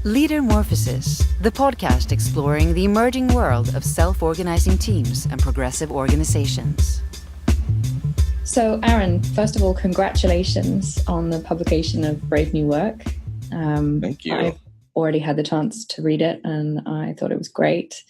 Leadermorphosis, the podcast exploring the emerging world of self-organizing teams and progressive organizations. So, Aaron, first of all, congratulations on the publication of Brave New Work. Thank you. I've already had the chance to read it, and I thought it was great.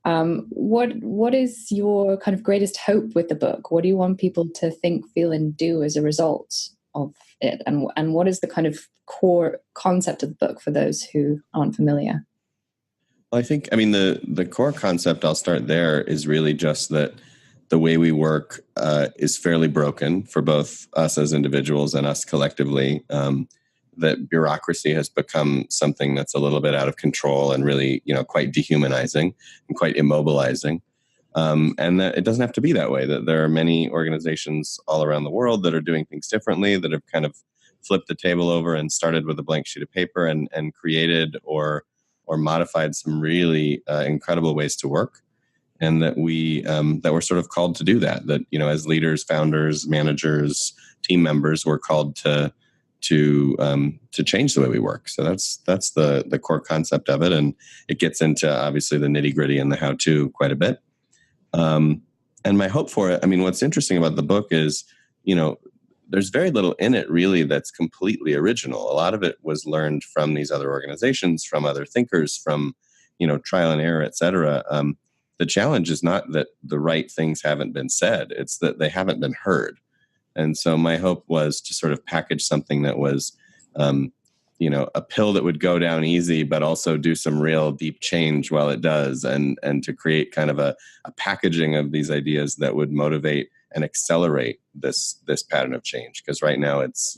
What is your kind of greatest hope with the book? What do you want people to think, feel, and do as a result of it? And what is the kind of core concept of the book for those who aren't familiar? Well, the core concept, I'll start there, is really just that the way we work is fairly broken for both us as individuals and us collectively. That bureaucracy has become something that's a little bit out of control and really, quite dehumanizing and quite immobilizing. And that it doesn't have to be that way, that there are many organizations all around the world that are doing things differently, that have kind of flipped the table over and started with a blank sheet of paper and created or modified some really incredible ways to work. And that we're sort of called to do that, as leaders, founders, managers, team members, we're called to change the way we work. So that's the core concept of it. And it gets into obviously the nitty gritty and the how-to quite a bit. And my hope for it, what's interesting about the book is, there's very little in it really that's completely original. A lot of it was learned from these other organizations, from other thinkers, from, trial and error, et cetera. The challenge is not that the right things haven't been said, it's that they haven't been heard. And so my hope was to sort of package something that was, a pill that would go down easy, but also do some real deep change while it does, and to create kind of a packaging of these ideas that would motivate and accelerate this pattern of change. Because right now it's,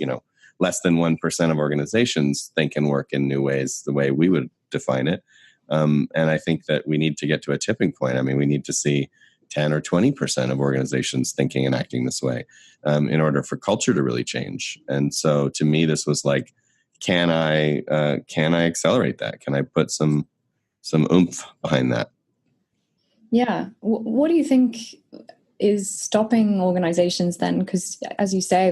less than 1% of organizations think and work in new ways, the way we would define it. And I think that we need to get to a tipping point. We need to see 10 or 20% of organizations thinking and acting this way in order for culture to really change. And so to me, this was like, can I accelerate that? Can I put some oomph behind that? Yeah. What do you think is stopping organizations then? Because as you say,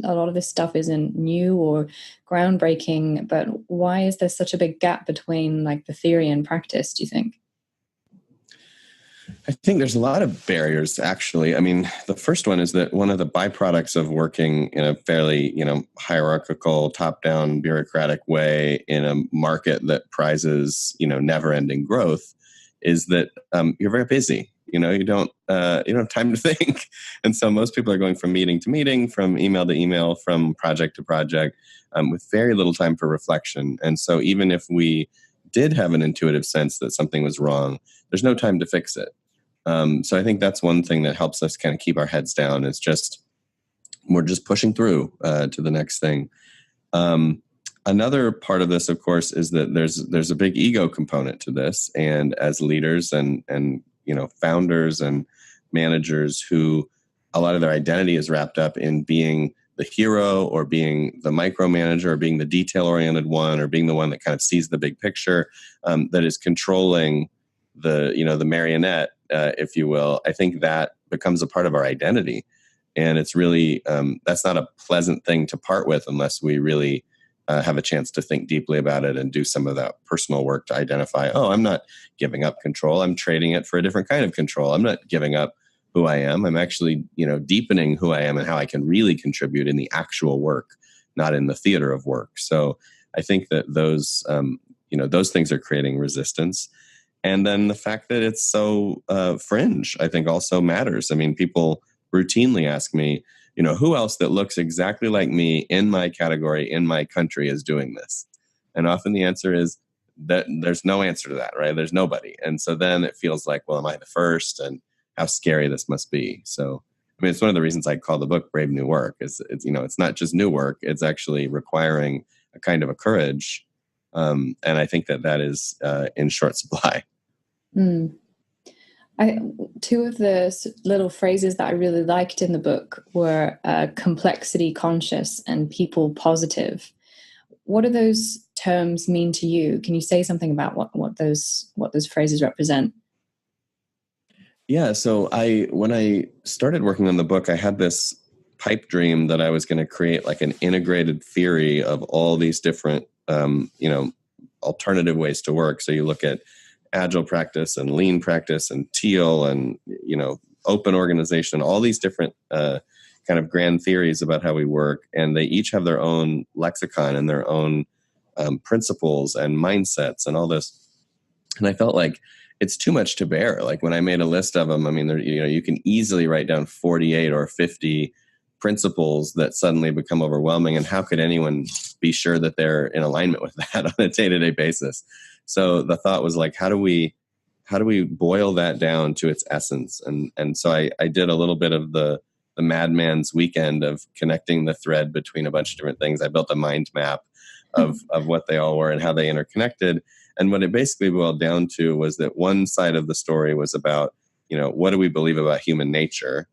a lot of this stuff isn't new or groundbreaking, but why is there such a big gap between the theory and practice, do you think? I think there's a lot of barriers, actually. The first one is that one of the byproducts of working in a fairly, hierarchical, top-down, bureaucratic way in a market that prizes, never-ending growth is that you're very busy. You don't have time to think. And so most people are going from meeting to meeting, from email to email, from project to project, with very little time for reflection. And so even if we did have an intuitive sense that something was wrong, there's no time to fix it. So I think that's one thing that helps us kind of keep our heads down. It's just, we're just pushing through to the next thing. Another part of this, of course, is that there's a big ego component to this. And as leaders and founders and managers who a lot of their identity is wrapped up in being the hero or being the micromanager or being the detail-oriented one or being the one that kind of sees the big picture, that is controlling the marionette, if you will. I think that becomes a part of our identity. And it's really, that's not a pleasant thing to part with unless we really have a chance to think deeply about it and do some of that personal work to identify, I'm not giving up control. I'm trading it for a different kind of control. I'm not giving up who I am. I'm actually, deepening who I am and how I can really contribute in the actual work, not in the theater of work. So I think that those things are creating resistance. And then the fact that it's so fringe, I think also matters. People routinely ask me, who else that looks exactly like me in my category, in my country is doing this? And often the answer is that there's no answer to that, right? There's nobody. And so then it feels like, well, am I the first? And how scary this must be. So, it's one of the reasons I call the book Brave New Work. It's not just new work. It's actually requiring a kind of a courage. And I think that is in short supply. Two of the little phrases that I really liked in the book were complexity conscious and people positive. What do those terms mean to you? Can you say something about what those phrases represent? Yeah. So when I started working on the book, I had this pipe dream that I was going to create like an integrated theory of all these different, alternative ways to work. So you look at agile practice and lean practice and teal and, open organization, all these different kind of grand theories about how we work. And they each have their own lexicon and their own principles and mindsets and all this. And I felt like it's too much to bear. Like when I made a list of them, I mean, you can easily write down 48 or 50 principles that suddenly become overwhelming. And how could anyone be sure that they're in alignment with that on a day-to-day basis? So the thought was like, how do we boil that down to its essence? And so I did a little bit of the madman's weekend of connecting the thread between a bunch of different things. I built a mind map of what they all were and how they interconnected. And what it basically boiled down to was that one side of the story was about, what do we believe about human nature?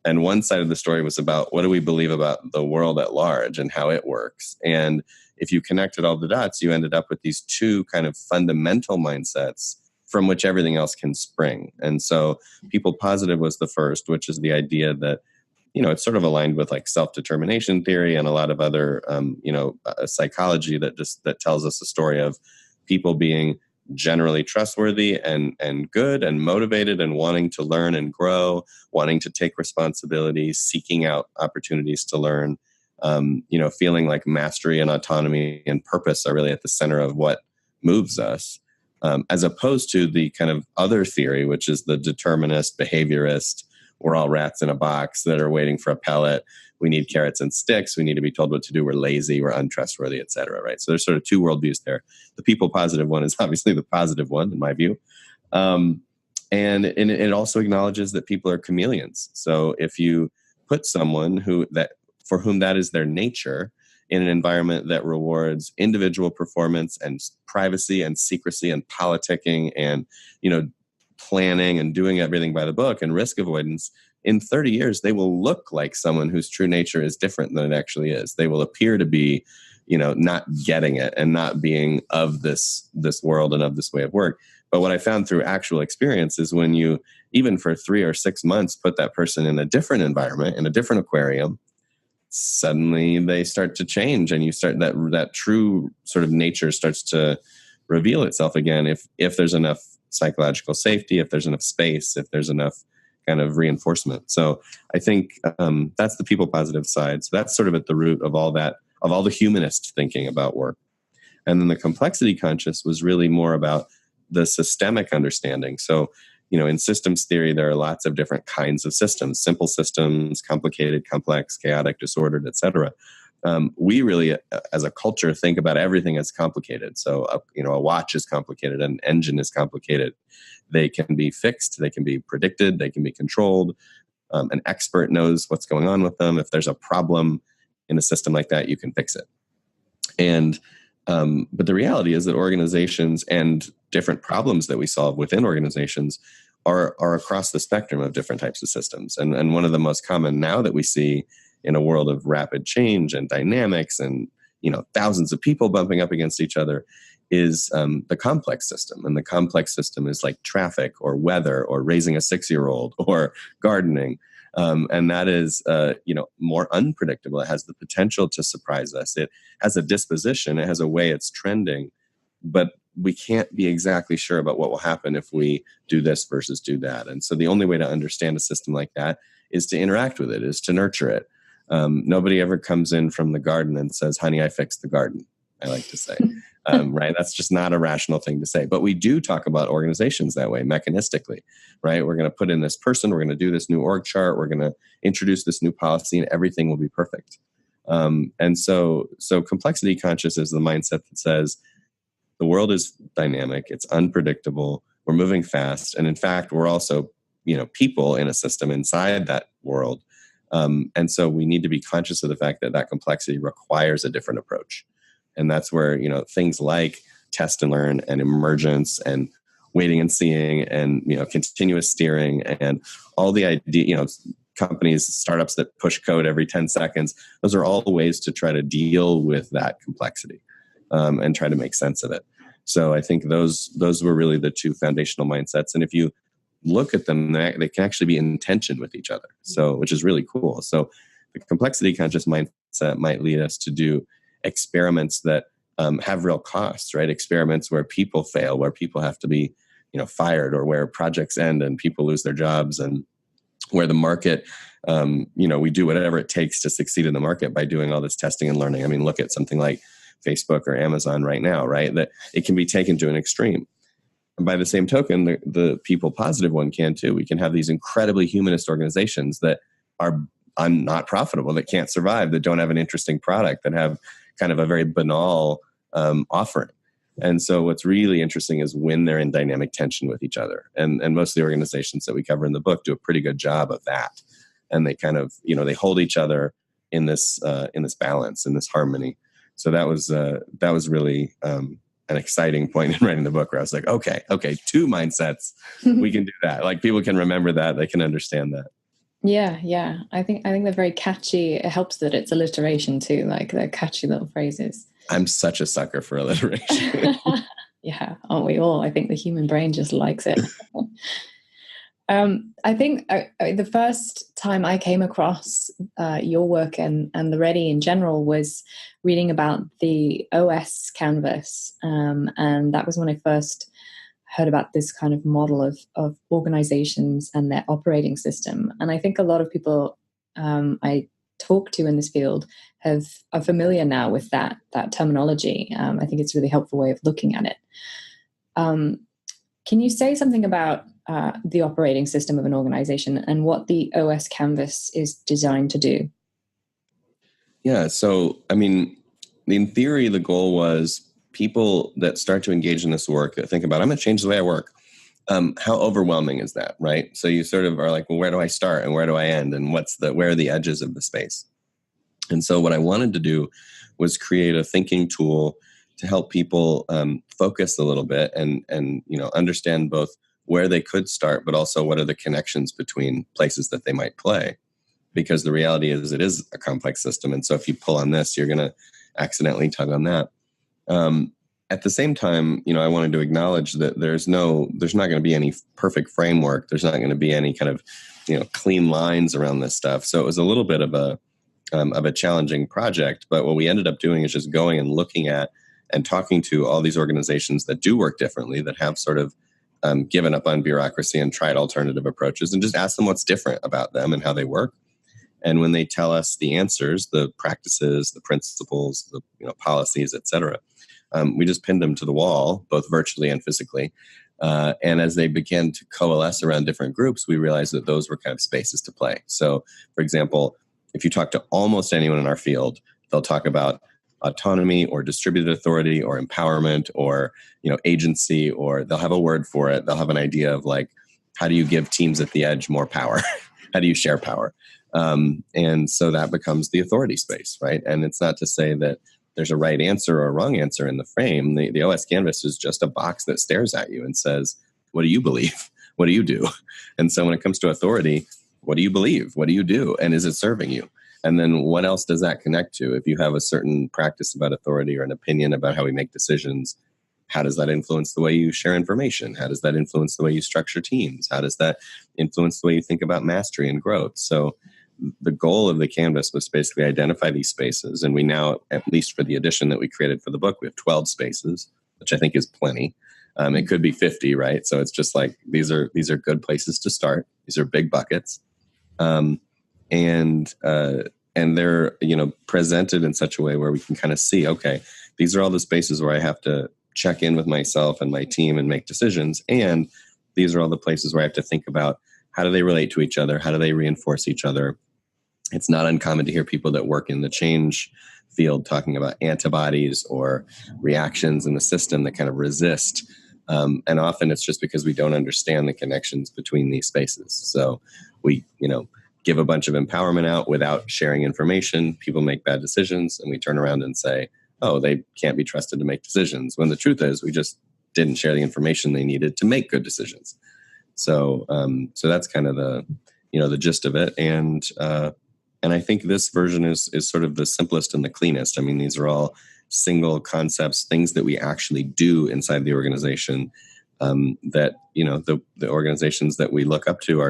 And one side of the story was about what do we believe about the world at large and how it works. And if you connected all the dots, you ended up with these two kind of fundamental mindsets from which everything else can spring. And so people positive was the first, which is the idea that, it's sort of aligned with like self-determination theory and a lot of other, psychology that tells us a story of people being generally trustworthy and good and motivated and wanting to learn and grow, wanting to take responsibility, seeking out opportunities to learn, feeling like mastery and autonomy and purpose are really at the center of what moves us, as opposed to the kind of other theory, which is the determinist, behaviorist, we're all rats in a box that are waiting for a pellet. We need carrots and sticks. We need to be told what to do. We're lazy. We're untrustworthy, et cetera, right? So there's sort of two worldviews there. The people positive one is obviously the positive one, in my view. And it also acknowledges that people are chameleons. So if you put someone for whom that is their nature in an environment that rewards individual performance and privacy and secrecy and politicking and, planning and doing everything by the book and risk avoidance, in 30 years, they will look like someone whose true nature is different than it actually is. They will appear to be, not getting it and not being of this world and of this way of work. But what I found through actual experience is when you, even for 3 or 6 months, put that person in a different environment, in a different aquarium, suddenly they start to change, and you start that true sort of nature starts to reveal itself again if there's enough psychological safety, if there's enough space, if there's enough kind of reinforcement. So I think that's the people positive side. So that's sort of at the root of all that, of all the humanist thinking about work. And then the complexity conscious was really more about the systemic understanding. So, in systems theory, there are lots of different kinds of systems: simple systems, complicated, complex, chaotic, disordered, et cetera. We really, as a culture, think about everything as complicated. So, a watch is complicated, an engine is complicated. They can be fixed, they can be predicted, they can be controlled. An expert knows what's going on with them. If there's a problem in a system like that, you can fix it. And but the reality is that organizations and different problems that we solve within organizations are across the spectrum of different types of systems. And one of the most common now that we see in a world of rapid change and dynamics and thousands of people bumping up against each other is the complex system. And the complex system is like traffic or weather or raising a 6-year-old or gardening. And that is more unpredictable. It has the potential to surprise us. It has a disposition. It has a way it's trending. But we can't be exactly sure about what will happen if we do this versus do that. And so the only way to understand a system like that is to interact with it, is to nurture it. Nobody ever comes in from the garden and says, honey, I fixed the garden, I like to say. Right? That's just not a rational thing to say. But we do talk about organizations that way, mechanistically, right? We're going to put in this person, we're going to do this new org chart, we're going to introduce this new policy, and everything will be perfect. And so complexity conscious is the mindset that says the world is dynamic, it's unpredictable, we're moving fast, and in fact, we're also, people in a system inside that world. And so we need to be conscious of the fact that that complexity requires a different approach. And that's where, things like test and learn and emergence and waiting and seeing and, continuous steering and all the idea, companies, startups that push code every 10 seconds, those are all ways to try to deal with that complexity and try to make sense of it. So I think those were really the two foundational mindsets. And if you look at them, they can actually be in tension with each other. So, which is really cool. So the complexity conscious mindset might lead us to do experiments that have real costs, right? Experiments where people fail, where people have to be, fired, or where projects end and people lose their jobs, and where the market, we do whatever it takes to succeed in the market by doing all this testing and learning. I mean, look at something like Facebook or Amazon right now, right? That it can be taken to an extreme. And by the same token, the people positive one can too. We can have these incredibly humanist organizations that are not profitable, that can't survive, that don't have an interesting product, that have kind of a very banal offering. And so what's really interesting is when they're in dynamic tension with each other. And most of the organizations that we cover in the book do a pretty good job of that. And they kind of, they hold each other in this balance, in this harmony. So that was really an exciting point in writing the book, where I was like, okay, two mindsets, we can do that. Like, people can remember that, they can understand that. Yeah. I think they're very catchy. It helps that it's alliteration too, like they're catchy little phrases. I'm such a sucker for alliteration. Yeah, aren't we all? I think the human brain just likes it. I think the first time I came across your work and the Ready in general was reading about the OS canvas. And that was when I first heard about this kind of model of organizations and their operating system. And I think a lot of people I talk to in this field are familiar now with that terminology. I think it's a really helpful way of looking at it. Can you say something about the operating system of an organization and what the OS canvas is designed to do? Yeah. So, I mean, in theory, the goal was people that start to engage in this work, that think about, I'm going to change the way I work. How overwhelming is that, right? So you sort of are like, well, where do I start and where do I end? And where are the edges of the space? And so what I wanted to do was create a thinking tool to help people focus a little bit and understand both where they could start, but also what are the connections between places that they might play. Because the reality is, it is a complex system. And so if you pull on this, you're going to accidentally tug on that. At the same time, I wanted to acknowledge that there's not going to be any perfect framework. There's not going to be any kind of, clean lines around this stuff. So it was a little bit of a challenging project. But what we ended up doing is just going and looking at and talking to all these organizations that do work differently, that have sort of given up on bureaucracy and tried alternative approaches, and just ask them what's different about them and how they work. And when they tell us the answers, the practices, the principles, the policies, et cetera, we just pinned them to the wall, both virtually and physically. And as they began to coalesce around different groups, we realized that those were kind of spaces to play. So, for example, if you talk to almost anyone in our field, they'll talk about autonomy or distributed authority or empowerment or agency, or they'll have a word for it. They'll have an idea of, like, how do you give teams at the edge more power? How do you share power? And so that becomes the authority space, right? And it's not to say that there's a right answer or a wrong answer in the frame. The OS canvas is just a box that stares at you and says, what do you believe? What do you do? And so when it comes to authority, what do you believe? What do you do? And is it serving you? And then what else does that connect to? If you have a certain practice about authority or an opinion about how we make decisions, how does that influence the way you share information? How does that influence the way you structure teams? How does that influence the way you think about mastery and growth? So the goal of the canvas was basically identify these spaces. And we now, at least for the edition that we created for the book, we have 12 spaces, which I think is plenty. It could be 50, right? So it's just like, these are good places to start. These are big buckets. And they're, presented in such a way where we can kind of see, okay, these are all the spaces where I have to check in with myself and my team and make decisions. And these are all the places where I have to think about, how do they relate to each other? How do they reinforce each other? It's not uncommon to hear people that work in the change field talking about antibodies or reactions in the system that kind of resist. And often it's just because we don't understand the connections between these spaces. So we, give a bunch of empowerment out without sharing information. People make bad decisions, and we turn around and say, oh, they can't be trusted to make decisions. When the truth is, we just didn't share the information they needed to make good decisions. So that's kind of the gist of it. And I think this version is sort of the simplest and the cleanest. I mean, these are all single concepts, things that we actually do inside the organization, that, the organizations that we look up to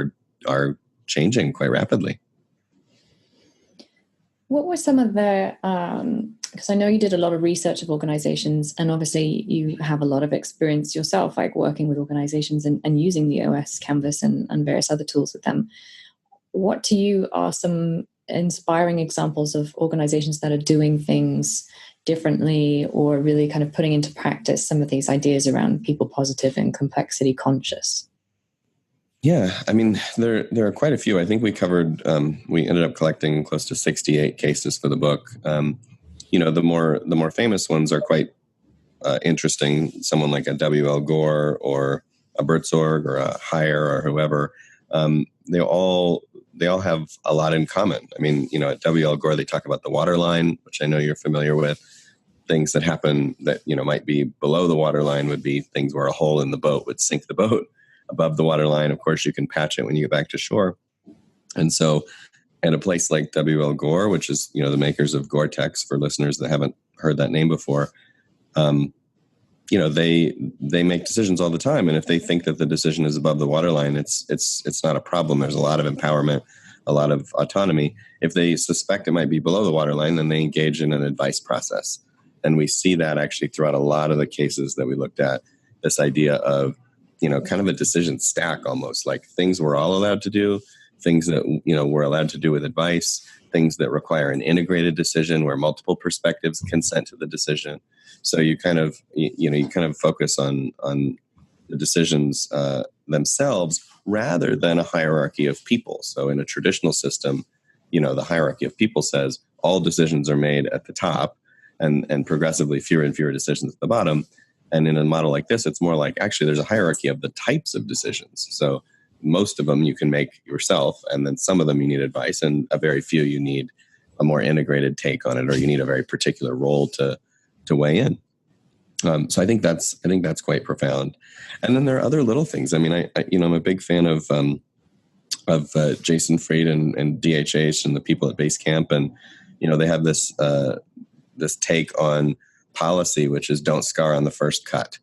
are changing quite rapidly. What were some of the, because I know you did a lot of research of organizations, and obviously you have a lot of experience yourself, like working with organizations and using the OS Canvas and various other tools with them. What to you are some inspiring examples of organizations that are doing things differently or really kind of putting into practice some of these ideas around people positive and complexity conscious? Yeah, I mean, there are quite a few. I think we covered, we ended up collecting close to 68 cases for the book. The more famous ones are quite interesting. Someone like a W.L. Gore or a Burzorg or a Heyer or whoever, they all have a lot in common. I mean, at W.L. Gore, they talk about the waterline, which I know you're familiar with. Things that happen that, might be below the waterline would be things where a hole in the boat would sink the boat. Above the waterline, of course, you can patch it when you get back to shore. And so at a place like W.L. Gore, which is, the makers of Gore-Tex, for listeners that haven't heard that name before, they make decisions all the time. And if they think that the decision is above the waterline, it's not a problem. There's a lot of empowerment, a lot of autonomy. If they suspect it might be below the waterline, then they engage in an advice process. And we see that actually throughout a lot of the cases that we looked at, this idea of, kind of a decision stack, almost like things we're all allowed to do, things that, we're allowed to do with advice, things that require an integrated decision where multiple perspectives consent to the decision. So you kind of, focus on the decisions themselves rather than a hierarchy of people. So in a traditional system, the hierarchy of people says all decisions are made at the top and progressively fewer and fewer decisions at the bottom. And in a model like this, it's more like actually there's a hierarchy of the types of decisions. So most of them you can make yourself, and then some of them you need advice, and a very few you need a more integrated take on it, or you need a very particular role to weigh in. So I think that's quite profound. And then there are other little things. I mean, I'm a big fan of Jason Fried and DHH and the people at Basecamp, and they have this take on policy, which is don't scar on the first cut.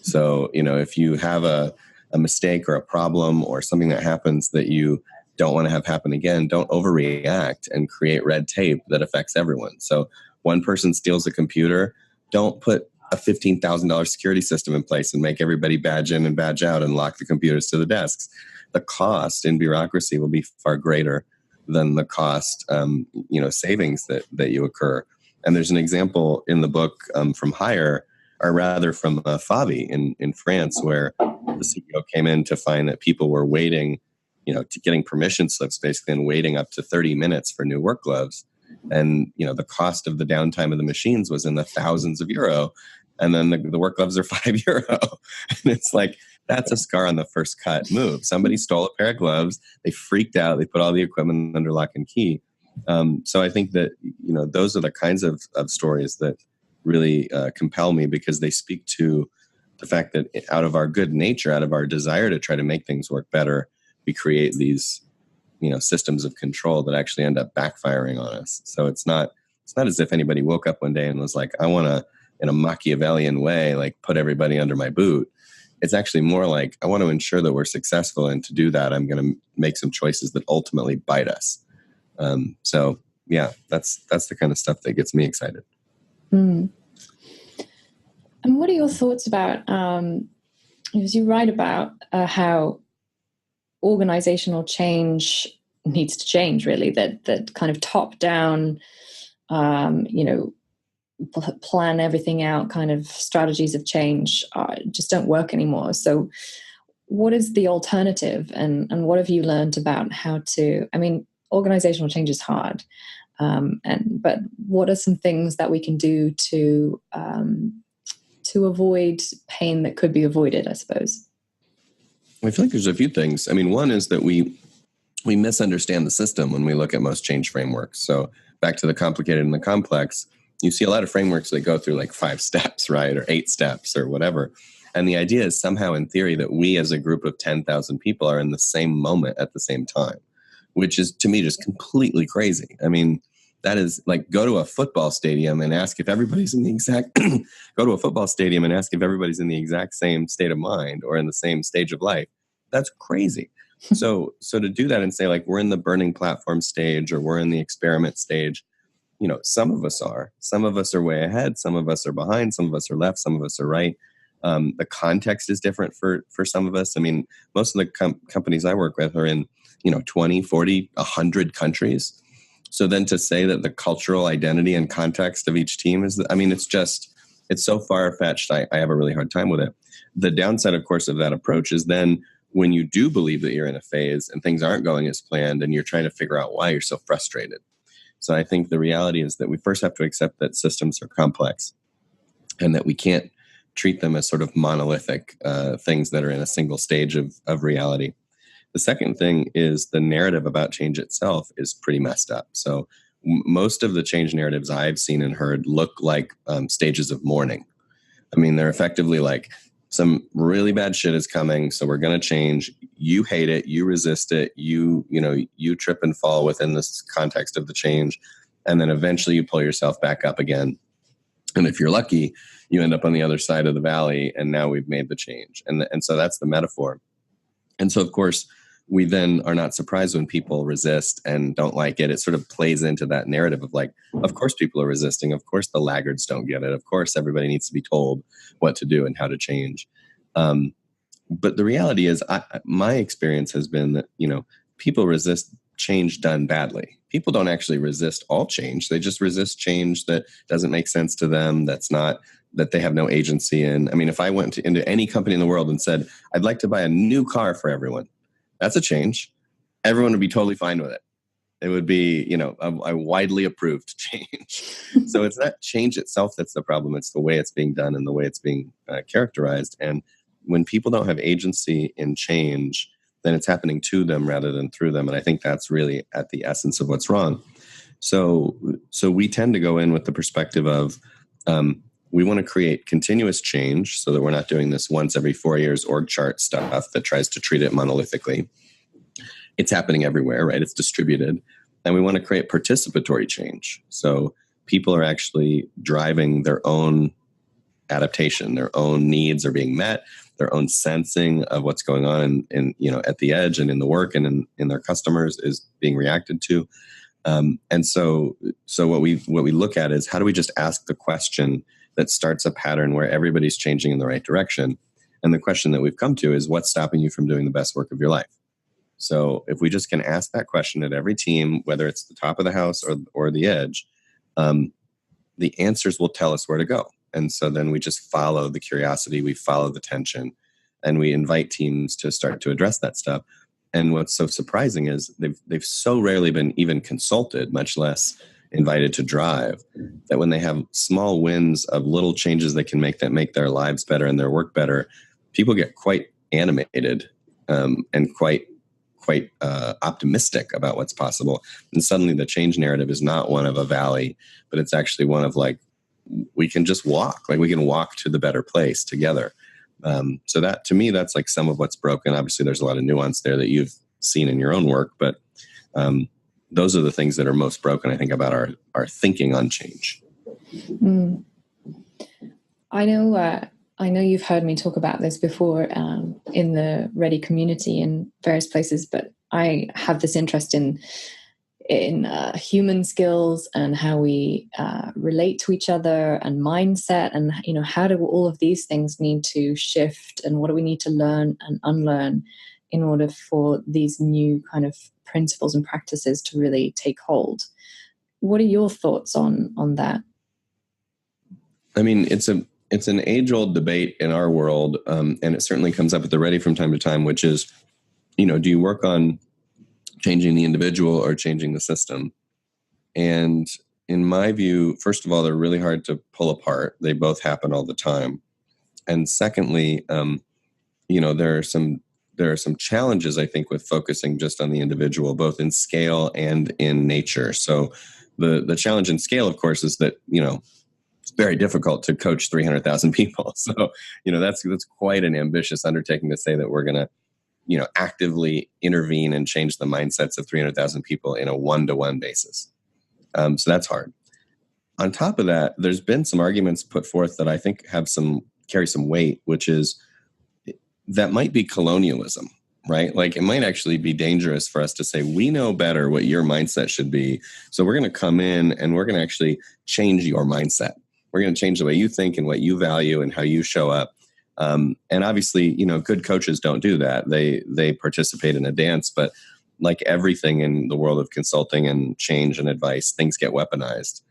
So, if you have a mistake or a problem or something that happens that you don't want to have happen again, don't overreact and create red tape that affects everyone. So one person steals a computer, don't put a $15,000 security system in place and make everybody badge in and badge out and lock the computers to the desks. The cost in bureaucracy will be far greater than the cost, savings that you occur. And there's an example in the book from Heyer, or rather from FAVI in France, where the CEO came in to find that people were waiting, to getting permission slips basically, and waiting up to 30 minutes for new work gloves. And, the cost of the downtime of the machines was in the thousands of euro. And then the work gloves are €5. And it's like, that's a scar on the first cut move. Somebody stole a pair of gloves. They freaked out. They put all the equipment under lock and key. So I think that, those are the kinds of stories that really compel me, because they speak to the fact that out of our good nature, out of our desire to try to make things work better, we create these, systems of control that actually end up backfiring on us. So it's not as if anybody woke up one day and was like, I want to, in a Machiavellian way, like put everybody under my boot. It's actually more like, I want to ensure that we're successful. And to do that, I'm going to make some choices that ultimately bite us. So yeah, that's the kind of stuff that gets me excited. Mm. And what are your thoughts about, as you write about how organizational change needs to change, really, that kind of top down, plan everything out kind of strategies of change just don't work anymore. So what is the alternative, and what have you learned about how to, organizational change is hard. But what are some things that we can do to avoid pain that could be avoided, I suppose? I feel like there's a few things. I mean, one is that we misunderstand the system when we look at most change frameworks. So back to the complicated and the complex, you see a lot of frameworks that go through like 5 steps, right? Or 8 steps or whatever. And the idea is somehow in theory that we as a group of 10,000 people are in the same moment at the same time, which is to me just completely crazy. I mean, that is like go to a football stadium and ask if everybody's in the exact same state of mind or in the same stage of life. That's crazy. So to do that and say like we're in the burning platform stage or we're in the experiment stage, some of us are way ahead. Some of us are behind. Some of us are left. Some of us are right. The context is different for some of us. I mean, most of the companies I work with are in, 20, 40, 100 countries. So then to say that the cultural identity and context of each team it's so far-fetched. I have a really hard time with it. The downside, of course, of that approach is then when you do believe that you're in a phase and things aren't going as planned and you're trying to figure out why you're so frustrated. So I think the reality is that we first have to accept that systems are complex and that we can't treat them as sort of monolithic things that are in a single stage of reality. The second thing is the narrative about change itself is pretty messed up. So most of the change narratives I've seen and heard look like stages of mourning. I mean, they're effectively like some really bad shit is coming, so we're going to change. You hate it, you resist it, you trip and fall within this context of the change, and then eventually you pull yourself back up again. And if you're lucky, you end up on the other side of the valley, and now we've made the change. And so that's the metaphor. And so, of course, we then are not surprised when people resist and don't like it. It sort of plays into that narrative of like, of course people are resisting. Of course the laggards don't get it. Of course everybody needs to be told what to do and how to change. But the reality is my experience has been that, people resist change done badly. People don't actually resist all change. They just resist change that doesn't make sense to them. That they have no agency in. I mean, if I went into any company in the world and said, I'd like to buy a new car for everyone, that's a change. Everyone would be totally fine with it. It would be, a widely approved change. So it's not change itself that's the problem. It's the way it's being done and the way it's being characterized. And when people don't have agency in change, then it's happening to them rather than through them. And I think that's really at the essence of what's wrong. So we tend to go in with the perspective of we want to create continuous change so that we're not doing this once every 4 years org chart stuff that tries to treat it monolithically. It's happening everywhere, right? It's distributed. And we want to create participatory change. So people are actually driving their own adaptation, their own needs are being met, their own sensing of what's going on in at the edge and in the work and in their customers is being reacted to. And so what we look at is how do we just ask the question that starts a pattern where everybody's changing in the right direction. And the question that we've come to is what's stopping you from doing the best work of your life? So if we just can ask that question at every team, whether it's the top of the house or the edge, the answers will tell us where to go. And so then we just follow the curiosity, we follow the tension, and we invite teams to start to address that stuff. And what's so surprising is they've so rarely been even consulted, much less invited to drive, that when they have small wins of little changes that can make their lives better and their work better, people get quite animated and quite optimistic about what's possible. And suddenly the change narrative is not one of a valley, but it's actually one of like, we can just walk, like we can walk to the better place together. So that, to me, that's like some of what's broken. Obviously, there's a lot of nuance there that you've seen in your own work, but those are the things that are most broken, I think, about our thinking on change. Mm. I know you've heard me talk about this before in the Ready community in various places, but I have this interest in human skills and how we relate to each other and mindset, and how do all of these things need to shift, and what do we need to learn and unlearn in order for these new kind of principles and practices to really take hold. What are your thoughts on that? I mean, it's an age-old debate in our world, and it certainly comes up at the Ready from time to time, which is, do you work on changing the individual or changing the system? And in my view, first of all, they're really hard to pull apart. They both happen all the time. And secondly, there are some challenges, I think, with focusing just on the individual, both in scale and in nature. So the challenge in scale, of course, is that, it's very difficult to coach 300,000 people. So, that's quite an ambitious undertaking to say that we're going to, actively intervene and change the mindsets of 300,000 people in a one-to-one basis. So that's hard. On top of that, there's been some arguments put forth that I think carry some weight, which is that might be colonialism. right? Like it might actually be dangerous for us to say, we know better what your mindset should be. So we're going to come in and we're going to actually change your mindset. We're going to change the way you think and what you value and how you show up. And obviously, good coaches don't do that. They participate in a dance, but like everything in the world of consulting and change and advice, things get weaponized.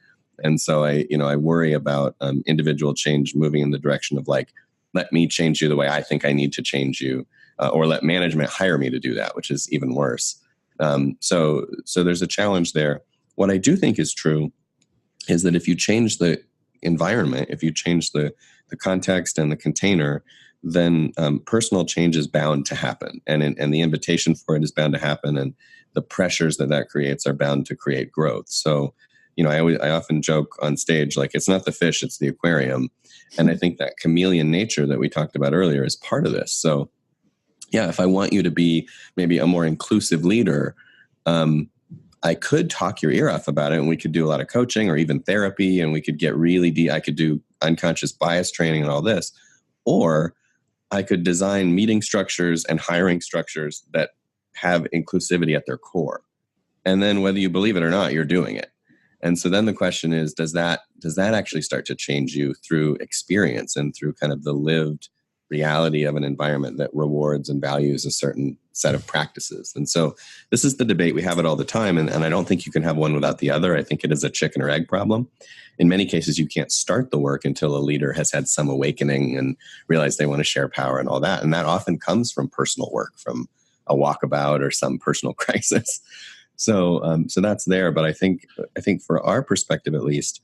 And so I worry about individual change moving in the direction of like, let me change you the way I think I need to change you, or let management hire me to do that, which is even worse. So there's a challenge there. What I do think is true is that if you change the environment, if you change the context and the container, then personal change is bound to happen, and the invitation for it is bound to happen, and the pressures that creates are bound to create growth. So, I often joke on stage, like, it's not the fish, it's the aquarium. And I think that chameleon nature that we talked about earlier is part of this. So yeah, if I want you to be maybe a more inclusive leader, I could talk your ear off about it, and we could do a lot of coaching or even therapy, and we could get really deep. I could do unconscious bias training and all this, or I could design meeting structures and hiring structures that have inclusivity at their core. And then whether you believe it or not, you're doing it. And so then the question is, does that actually start to change you through experience and through kind of the lived reality of an environment that rewards and values a certain set of practices? And so this is the debate. We have it all the time. And I don't think you can have one without the other. I think it is a chicken or egg problem. In many cases, you can't start the work until a leader has had some awakening and realized they want to share power and all that. And that often comes from personal work, from a walkabout or some personal crisis. So that's there. But I think for our perspective, at least,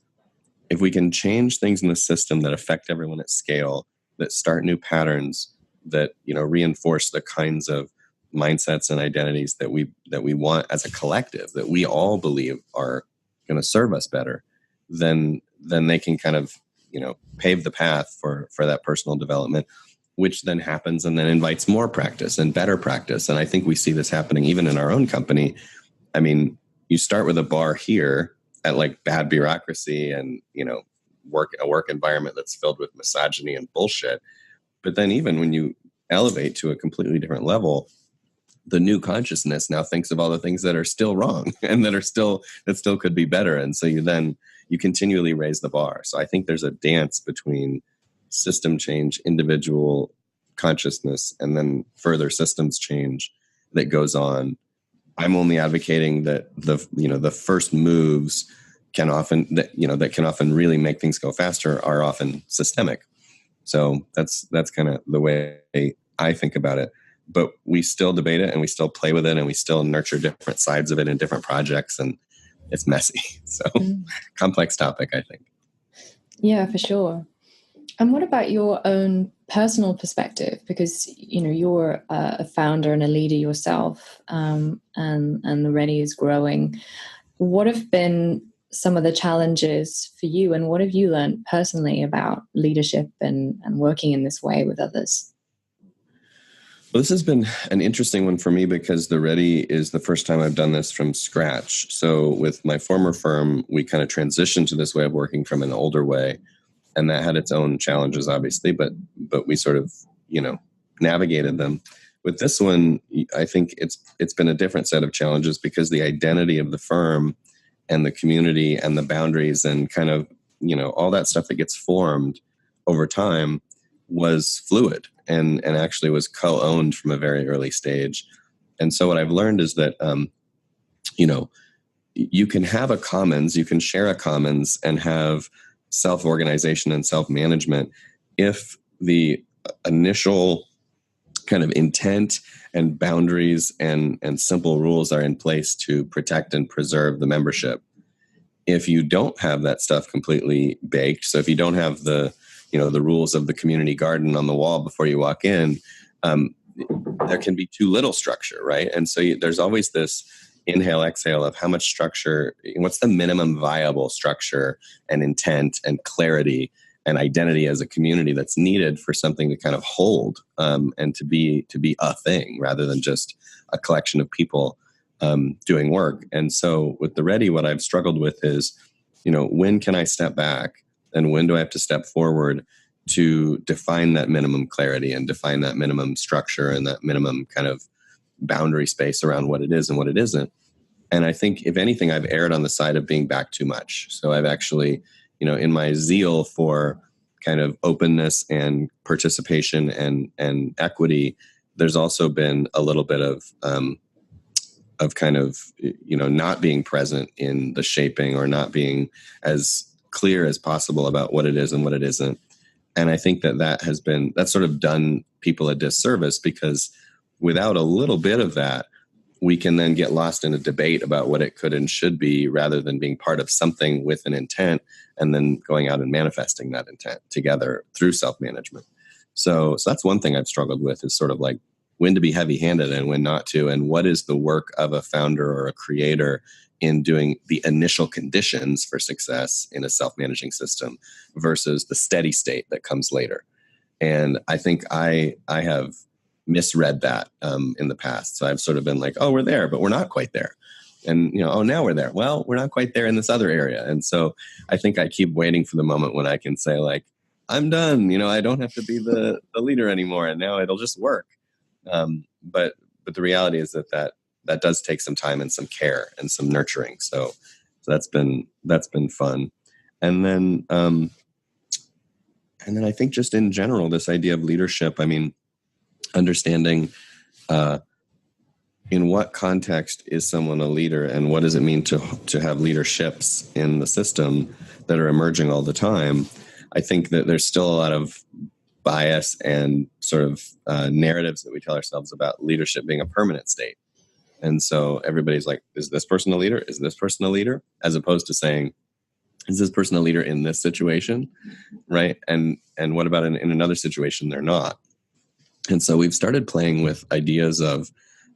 if we can change things in the system that affect everyone at scale, that start new patterns, that reinforce the kinds of mindsets and identities that we want as a collective, that we all believe are going to serve us better, then they can kind of pave the path for that personal development, which then happens and then invites more practice and better practice. And I think we see this happening even in our own company. I mean, you start with a bar here at like bad bureaucracy and a work environment that's filled with misogyny and bullshit. But then even when you elevate to a completely different level, the new consciousness now thinks of all the things that are still wrong and that still could be better. And so you continually raise the bar. So I think there's a dance between system change, individual consciousness, and then further systems change that goes on. I'm only advocating that the first moves can often really make things go faster are often systemic. So that's kind of the way I think about it. But we still debate it and we still play with it and we still nurture different sides of it in different projects, and it's messy. So complex topic, I think. Yeah, for sure. And what about your own personal perspective? Because, you're a founder and a leader yourself, and the Ready is growing. What have been some of the challenges for you, and what have you learned personally about leadership and working in this way with others? Well, this has been an interesting one for me because the Ready is the first time I've done this from scratch. So with my former firm, we kind of transitioned to this way of working from an older way. And that had its own challenges, obviously, but we sort of, navigated them. With this one, I think it's been a different set of challenges because the identity of the firm and the community and the boundaries and kind of, all that stuff that gets formed over time was fluid and actually was co-owned from a very early stage. And so what I've learned is that, you can have a commons, you can share a commons and have self-organization and self-management if the initial kind of intent and boundaries and simple rules are in place to protect and preserve the membership. If you don't have that stuff completely baked, so if you don't have the rules of the community garden on the wall before you walk in, there can be too little structure, right? And so there's always this inhale, exhale of how much structure, what's the minimum viable structure and intent and clarity and identity as a community that's needed for something to kind of hold and to be a thing rather than just a collection of people doing work. And so with the Ready, what I've struggled with is, when can I step back and when do I have to step forward to define that minimum clarity and define that minimum structure and that minimum kind of boundary space around what it is and what it isn't. And I think, if anything, I've erred on the side of being back too much. So I've actually, in my zeal for kind of openness and participation and equity, there's also been a little bit of kind of, not being present in the shaping, or not being as clear as possible about what it is and what it isn't. And I think that's sort of done people a disservice, because without a little bit of that, we can then get lost in a debate about what it could and should be, rather than being part of something with an intent and then going out and manifesting that intent together through self-management. So that's one thing I've struggled with, is sort of like when to be heavy-handed and when not to, and what is the work of a founder or a creator in doing the initial conditions for success in a self-managing system versus the steady state that comes later. And I think I have misread that in the past. So I've sort of been like, oh, we're there, but we're not quite there. And, oh, now we're there. Well, we're not quite there in this other area. And so I think I keep waiting for the moment when I can say, like, I'm done. I don't have to be the leader anymore, and now it'll just work. But the reality is that does take some time and some care and some nurturing. So that's been fun. And then I think just in general, this idea of leadership, I mean, understanding in what context is someone a leader, and what does it mean to have leaderships in the system that are emerging all the time. I think that there's still a lot of bias and sort of narratives that we tell ourselves about leadership being a permanent state. And so everybody's like, is this person a leader? Is this person a leader? As opposed to saying, is this person a leader in this situation? Right. And what about in another situation they're not? And so we've started playing with ideas of,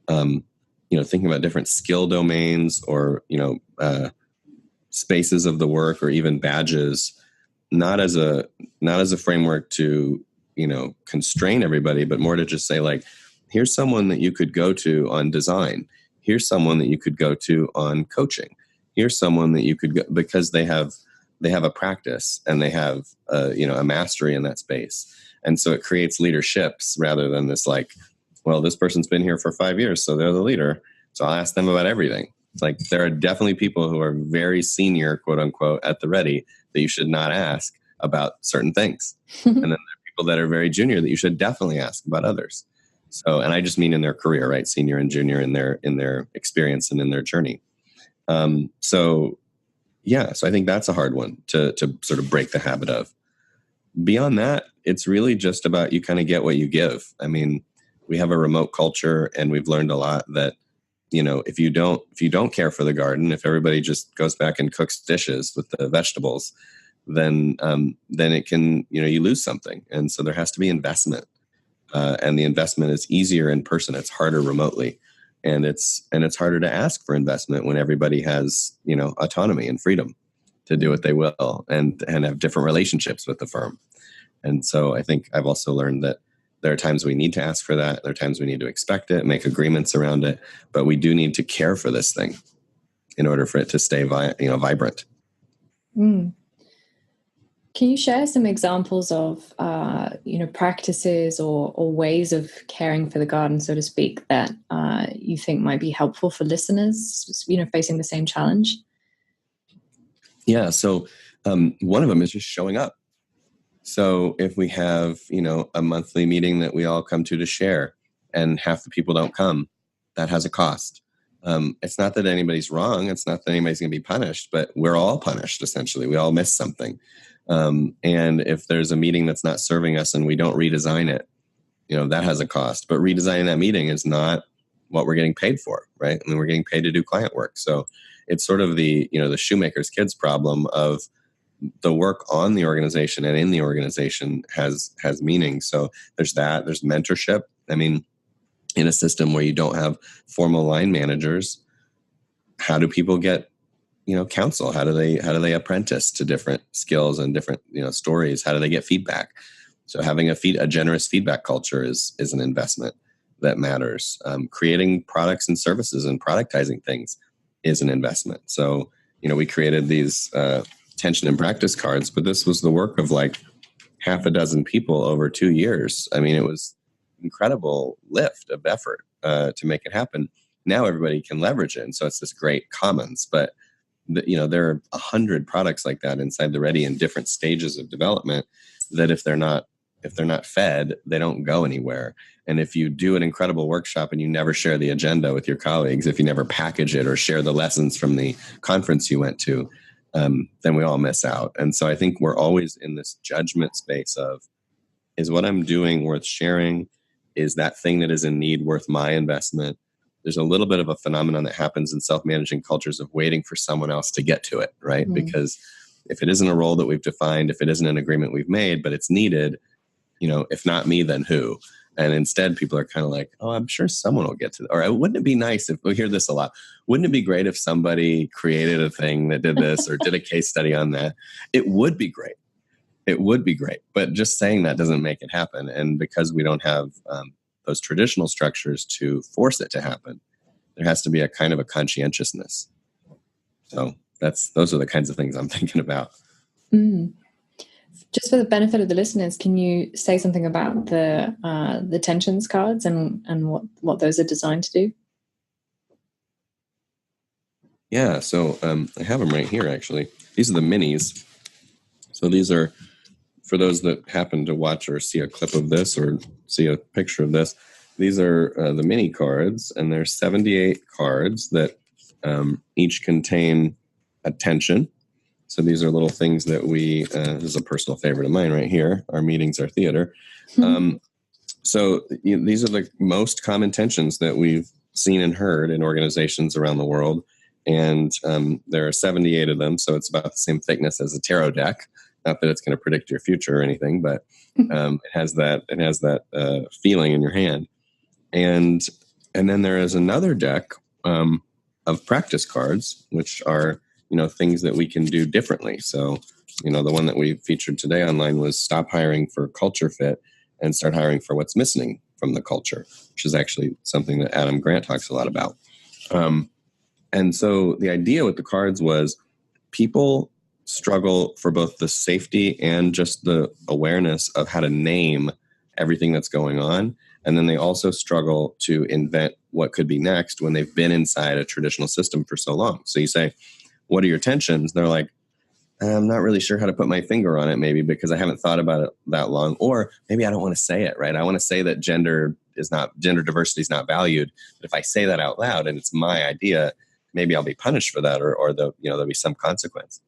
thinking about different skill domains, or, spaces of the work, or even badges, not as a framework to, constrain everybody, but more to just say, like, here's someone that you could go to on design. Here's someone that you could go to on coaching. Here's someone that you could go, because they have a practice and they have a mastery in that space. And so it creates leaderships, rather than this, like, well, this person's been here for 5 years, so they're the leader, so I'll ask them about everything. It's like, there are definitely people who are very senior, quote unquote, at the ready, that you should not ask about certain things. And then there are people that are very junior that you should definitely ask about others. So, and I just mean in their career, right? Senior and junior in their experience and in their journey. So I think that's a hard one to sort of break the habit of. Beyond that, it's really just about, you kind of get what you give. I mean, we have a remote culture, and we've learned a lot that, if you don't care for the garden, if everybody just goes back and cooks dishes with the vegetables, then it can, you lose something. And so there has to be investment. And the investment is easier in person. It's harder remotely. And it's harder to ask for investment when everybody has, autonomy and freedom to do what they will, and have different relationships with the firm. And so I think I've also learned that there are times we need to ask for that. There are times we need to expect it, make agreements around it, but we do need to care for this thing in order for it to stay vibrant. Mm. Can you share some examples of, practices or ways of caring for the garden, so to speak, that you think might be helpful for listeners, facing the same challenge? Yeah. So one of them is just showing up. So if we have, a monthly meeting that we all come to share, and half the people don't come, that has a cost. It's not that anybody's wrong. It's not that anybody's going to be punished, but we're all punished, essentially. We all miss something. And if there's a meeting that's not serving us and we don't redesign it, that has a cost. But redesigning that meeting is not what we're getting paid for, right? I mean, we're getting paid to do client work. So it's sort of the shoemaker's kids problem of the work on the organization and in the organization has meaning. So there's that. There's mentorship. I mean, in a system where you don't have formal line managers, how do people get counsel? How do they apprentice to different skills and different stories? How do they get feedback? So having a generous feedback culture is an investment that matters. Creating products and services and productizing things is an investment. So we created these tension and practice cards, but this was the work of like half a dozen people over 2 years. I mean, it was incredible lift of effort to make it happen. Now everybody can leverage it. And so it's this great commons. But there are 100 products like that inside the Ready in different stages of development that if they're not fed, they don't go anywhere. And if you do an incredible workshop and you never share the agenda with your colleagues, if you never package it or share the lessons from the conference you went to, then we all miss out. And so I think we're always in this judgment space of, is what I'm doing worth sharing? Is that thing that is in need worth my investment? There's a little bit of a phenomenon that happens in self-managing cultures of waiting for someone else to get to it, right? Mm-hmm. Because if it isn't a role that we've defined, if it isn't an agreement we've made, but it's needed, if not me, then who? And instead, people are kind of like, oh, I'm sure someone will get to it. Or wouldn't it be nice if, we hear this a lot, wouldn't it be great if somebody created a thing that did this or did a case study on that? It would be great. It would be great. But just saying that doesn't make it happen. And because we don't have those traditional structures to force it to happen, there has to be a kind of a conscientiousness. So those are the kinds of things I'm thinking about. Mm. Just for the benefit of the listeners, can you say something about the tensions cards and what those are designed to do? Yeah, so I have them right here, actually. These are the minis. So these are, for those that happen to watch or see a clip of this or see a picture of this, these are the mini cards, and there's 78 cards that each contain a tension. So these are little things that this is a personal favorite of mine right here. Our meetings are theater. Mm-hmm. So these are the most common tensions that we've seen and heard in organizations around the world. And there are 78 of them. So it's about the same thickness as a tarot deck. Not that it's going to predict your future or anything, but it has that feeling in your hand. And then there is another deck of practice cards, which are things that we can do differently. So, the one that we featured today online was stop hiring for culture fit and start hiring for what's missing from the culture, which is actually something that Adam Grant talks a lot about. And so the idea with the cards was people struggle for both the safety and just the awareness of how to name everything that's going on. And then they also struggle to invent what could be next when they've been inside a traditional system for so long. So you say, what are your tensions? They're like, I'm not really sure how to put my finger on it, maybe because I haven't thought about it that long. Or maybe I don't want to say it, right? I want to say that gender diversity is not valued. But if I say that out loud and it's my idea, maybe I'll be punished for that, or there'll be some consequence.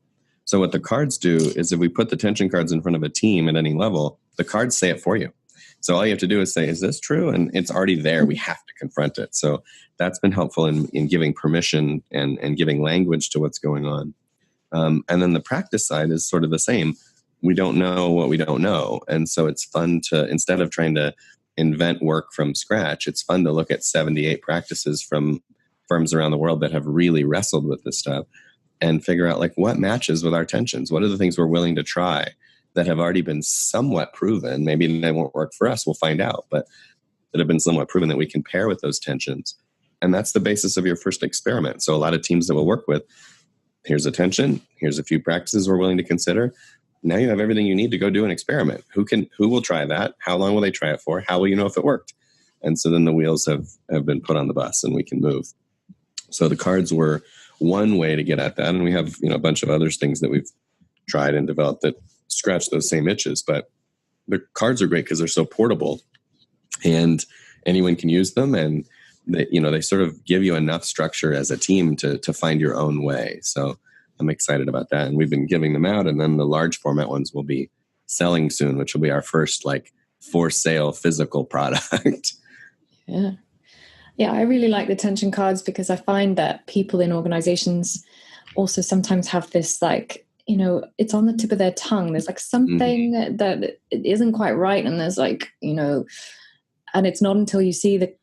So what the cards do is if we put the tension cards in front of a team at any level, the cards say it for you. So all you have to do is say, is this true? And it's already there. We have to confront it. So that's been helpful in giving permission and giving language to what's going on. And then the practice side is sort of the same. We don't know what we don't know. And so it's fun to, instead of trying to invent work from scratch, it's fun to look at 78 practices from firms around the world that have really wrestled with this stuff and figure out like what matches with our tensions. What are the things we're willing to try that have already been somewhat proven? Maybe they won't work for us. We'll find out, but that have been somewhat proven that we can pair with those tensions. And that's the basis of your first experiment. So a lot of teams that we'll work with, here's a tension, here's a few practices we're willing to consider. Now you have everything you need to go do an experiment. Who will try that? How long will they try it for? How will you know if it worked? And so then the wheels have been put on the bus and we can move. So the cards were one way to get at that. And we have, a bunch of other things that we've tried and developed that scratch those same itches. But the cards are great because they're so portable and anyone can use them. And they sort of give you enough structure as a team to find your own way. So I'm excited about that. And we've been giving them out. And then the large format ones will be selling soon, which will be our first for sale physical product. Yeah. Yeah, I really like the tension cards because I find that people in organizations also sometimes have this it's on the tip of their tongue. There's something that isn't quite right. And there's and it's not until you see the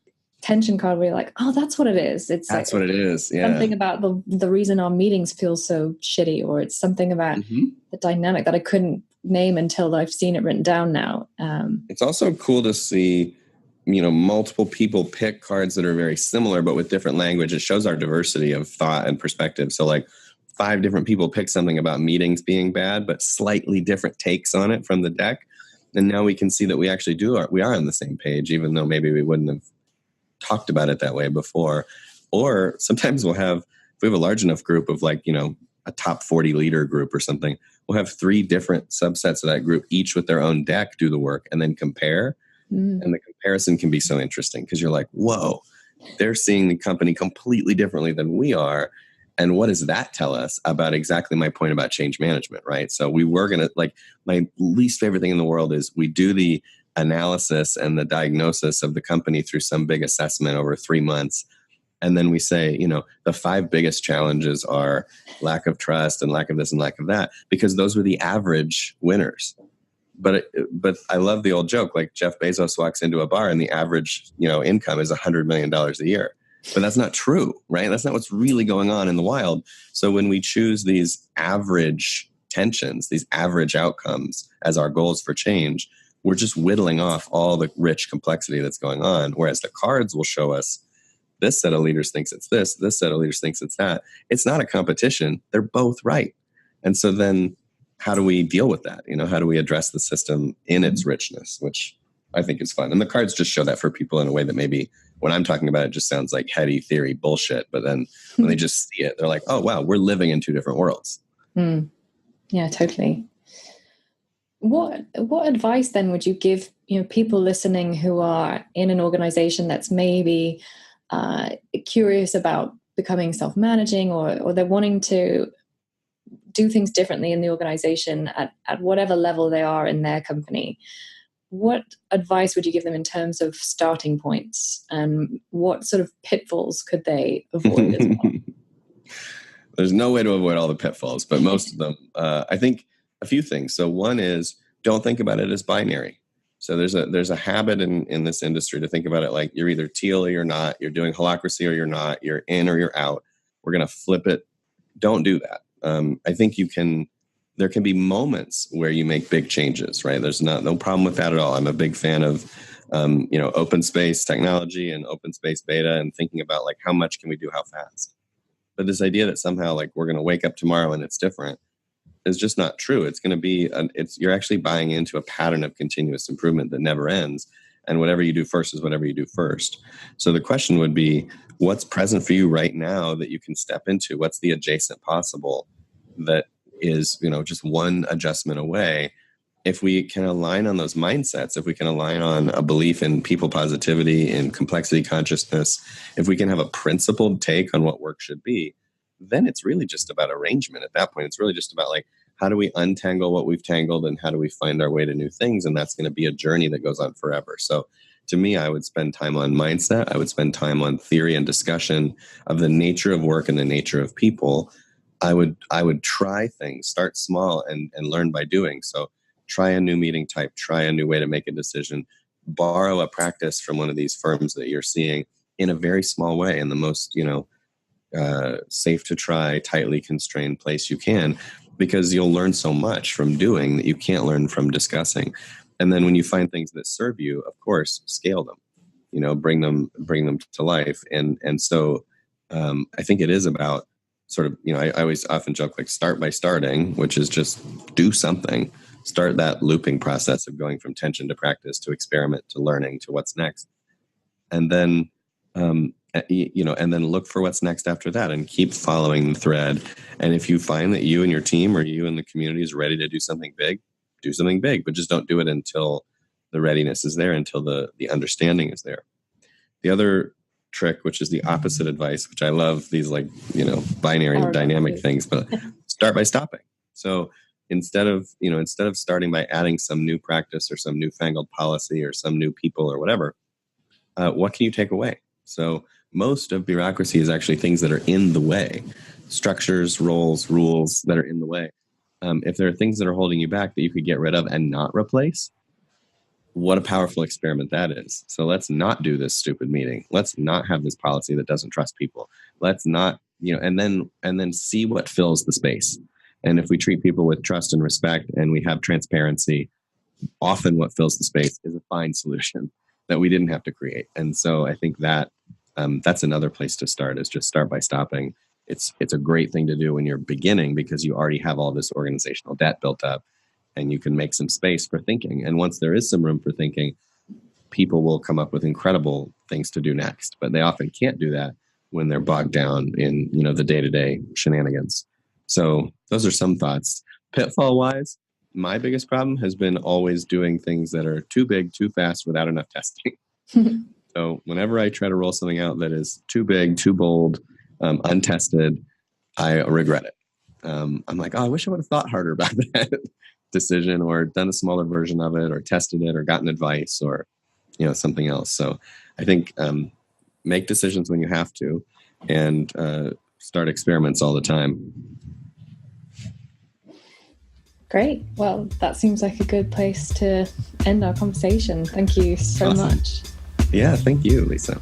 tension card where you're like, oh, that's what it is. That's what it is. Yeah. Something about the reason our meetings feel so shitty, or it's something about the dynamic that I couldn't name until I've seen it written down now. It's also cool to see multiple people pick cards that are very similar, but with different language. It shows our diversity of thought and perspective. So 5 different people pick something about meetings being bad, but slightly different takes on it from the deck. And now we can see that we actually we are on the same page, even though maybe we wouldn't have talked about it that way before. Or sometimes if we have a large enough group of like, a top 40 leader group or something, we'll have 3 different subsets of that group, each with their own deck, do the work and then compare. And the comparison can be so interesting because you're like, whoa, they're seeing the company completely differently than we are. And what does that tell us about exactly my point about change management, right? So we were going to, like, my least favorite thing in the world is we do the analysis and the diagnosis of the company through some big assessment over 3 months. And then we say, the 5 biggest challenges are lack of trust and lack of this and lack of that, because those were the average winners. But I love the old joke, like Jeff Bezos walks into a bar and the average, income is $100 million a year. But that's not true, right? That's not what's really going on in the wild. So when we choose these average tensions, these average outcomes as our goals for change, we're just whittling off all the rich complexity that's going on. Whereas the cards will show us, this set of leaders thinks it's this set of leaders thinks it's that. It's not a competition. They're both right. And so then how do we deal with that? How do we address the system in its richness, which I think is fun. And the cards just show that for people in a way that maybe when I'm talking about it just sounds like heady theory bullshit. But then when they just see it, they're like, oh, wow, we're living in 2 different worlds. Yeah, totally. What advice then would you give, people listening who are in an organization that's maybe curious about becoming self-managing, or they're wanting to do things differently in the organization at whatever level they are in their company? What advice would you give them in terms of starting points, and what sort of pitfalls could they avoid as well? There's no way to avoid all the pitfalls, but most of them, I think a few things. So one is, don't think about it as binary. So there's a habit in this industry to think about it like you're either teal or you're not, you're doing holacracy or you're not, you're in or you're out. We're going to flip it. Don't do that. I think there can be moments where you make big changes, right? There's no problem with that at all. I'm a big fan of, open space technology and open space beta and thinking about like, how much can we do, how fast? But this idea that somehow like we're going to wake up tomorrow and it's different is just not true. It's going to be, you're actually buying into a pattern of continuous improvement that never ends. And whatever you do first is whatever you do first. So the question would be, what's present for you right now that you can step into? What's the adjacent possible that is, just one adjustment away? If we can align on those mindsets, if we can align on a belief in people positivity and complexity consciousness, if we can have a principled take on what work should be, then it's really just about arrangement at that point. It's really just about like, how do we untangle what we've tangled and how do we find our way to new things? And that's going to be a journey that goes on forever. So to me, I would spend time on mindset. I would spend time on theory and discussion of the nature of work and the nature of people. I would try things, start small and learn by doing. So try a new meeting type, try a new way to make a decision, borrow a practice from one of these firms that you're seeing in a very small way, in the most, safe to try, tightly constrained place you can, because you'll learn so much from doing that you can't learn from discussing. And then when you find things that serve you, of course, scale them, bring them to life. And so I think it is about sort of, I always often joke like start by starting, which is just do something. Start that looping process of going from tension to practice to experiment to learning to what's next. And then, and then look for what's next after that and keep following the thread. And if you find that you and your team or you and the community is ready to do something big, but just don't do it until the readiness is there, until the understanding is there. The other trick, which is the opposite advice, which I love these like, binary dynamic things, but start by stopping. So instead of starting by adding some new practice or some newfangled policy or some new people or whatever, what can you take away? So most of bureaucracy is actually things that are in the way, structures, roles, rules that are in the way. If there are things that are holding you back that you could get rid of and not replace, what a powerful experiment that is. So let's not do this stupid meeting. Let's not have this policy that doesn't trust people. Let's not, and then see what fills the space. And if we treat people with trust and respect and we have transparency, often what fills the space is a fine solution that we didn't have to create. And so I think that that's another place to start, is just start by stopping. It's a great thing to do when you're beginning because you already have all this organizational debt built up and you can make some space for thinking. And once there is some room for thinking, people will come up with incredible things to do next, but they often can't do that when they're bogged down in, the day-to-day shenanigans. So those are some thoughts. Pitfall wise, my biggest problem has been always doing things that are too big, too fast, without enough testing. So whenever I try to roll something out that is too big, too bold, untested, I regret it. I'm like, I wish I would have thought harder about that decision, or done a smaller version of it, or tested it, or gotten advice, or something else. So I think make decisions when you have to, and start experiments all the time. Great. Well, that seems like a good place to end our conversation. Thank you so much. Yeah, thank you, Lisa.